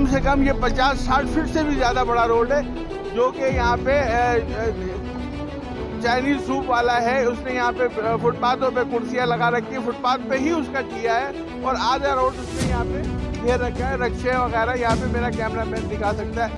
कम से कम ये 50-60 फीट से भी ज़्यादा बड़ा रोड है, जो कि यहाँ पे चाइनीज सूप वाला है, उसने यहाँ पे फुटपाथों पे कुर्सियाँ लगा रखी है, फुटपाथ पे ही उसका किया है और आधा रोड उसने यहाँ पे घेर रखा है। रिक्शे वगैरह यहाँ पे मेरा कैमरामैन दिखा सकता है।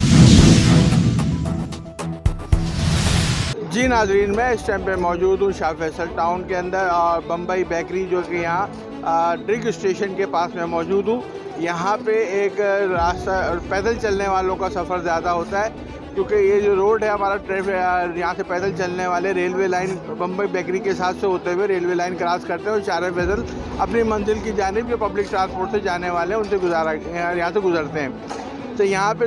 जी नाजरीन, मैं इस टाइम पे मौजूद हूँ शाह फैसल टाउन के अंदर और बम्बई बेकरी जो कि यहाँ ड्रिग स्टेशन के पास में मौजूद हूँ। यहाँ पे एक रास्ता पैदल चलने वालों का सफ़र ज़्यादा होता है, क्योंकि ये जो रोड है हमारा ट्रैफिक यहाँ से पैदल चलने वाले रेलवे लाइन बम्बई बेकरी के साथ से होते हुए रेलवे लाइन क्रॉस करते हैं और चारों पैदल अपनी मंजिल की जानिब जो पब्लिक ट्रांसपोर्ट से जाने वाले हैं उनसे यहाँ से गुजरते हैं। तो यहाँ पे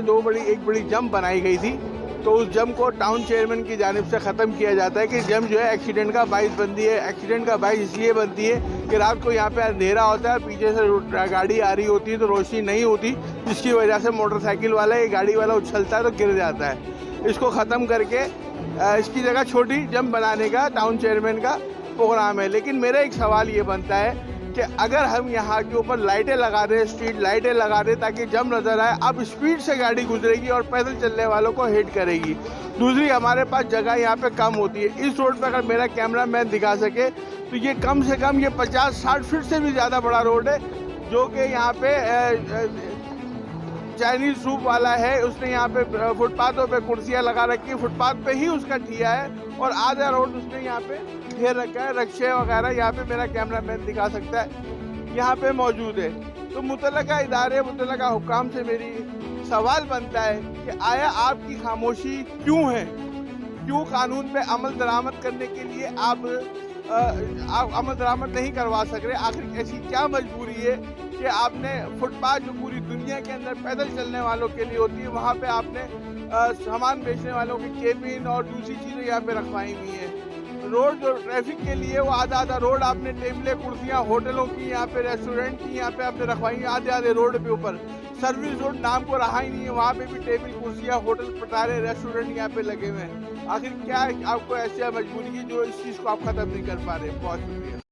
एक बड़ी जंप बनाई गई थी, तो उस जम को टाउन चेयरमैन की जानिब से ख़त्म किया जाता है कि जम जो है एक्सीडेंट का बाइस बनती है। एक्सीडेंट का बाइस इसलिए बनती है कि रात को यहाँ पे अंधेरा होता है, पीछे से गाड़ी आ रही होती है तो रोशनी नहीं होती, जिसकी वजह से मोटरसाइकिल वाला या गाड़ी वाला उछलता है तो गिर जाता है। इसको ख़त्म करके इसकी जगह छोटी जम बनाने का टाउन चेयरमैन का प्रोग्राम है। लेकिन मेरा एक सवाल ये बनता है कि अगर हम यहाँ के ऊपर लाइटें लगा दें, स्ट्रीट लाइटें लगा दें ताकि जम नज़र आए, अब स्पीड से गाड़ी गुजरेगी और पैदल चलने वालों को हिट करेगी। दूसरी, हमारे पास जगह यहाँ पे कम होती है। इस रोड पर अगर मेरा कैमरामैन दिखा सके तो ये कम से कम ये 50-60 फीट से भी ज़्यादा बड़ा रोड है, जो कि यहाँ पे चाइनीज सूप वाला है, उसने यहाँ पे फुटपाथों पे कुर्सियाँ लगा रखी है, फुटपाथ पे ही उसका किया है और आधा रोड उसने यहाँ पे घेर रखा है। रिक्शे वगैरह यहाँ पे मेरा कैमरामैन दिखा सकता है यहाँ पे मौजूद है। तो मुतल्लिका इदारे, मुतल्लिका हुक्काम से मेरी सवाल बनता है कि आया आपकी खामोशी क्यों है? क्यों कानून पे अमल दरामद करने के लिए आप अमल दरामद नहीं करवा सक रहे? आखिर ऐसी क्या मजबूरी है कि आपने फुटपाथ जो पूरी दुनिया के अंदर पैदल चलने वालों के लिए होती है, वहाँ पे आपने सामान बेचने वालों की केबिन और दूसरी चीज़ें यहाँ पे रखवाई हुई हैं। रोड जो ट्रैफिक के लिए वो आधा रोड आपने टेबलें कुर्सियाँ होटलों की, यहाँ पे रेस्टोरेंट की यहाँ पे आपने रखवाई है आधे रोड पे ऊपर। सर्विस रोड नाम को रहा ही नहीं है, वहाँ पे भी टेबल कुर्सियाँ, होटल, पटारे, रेस्टोरेंट यहाँ पे लगे हुए हैं। आखिर क्या आपको ऐसी मजबूरी है जो इस चीज़ को आप ख़त्म नहीं कर पा रहे? बहुत शुक्रिया।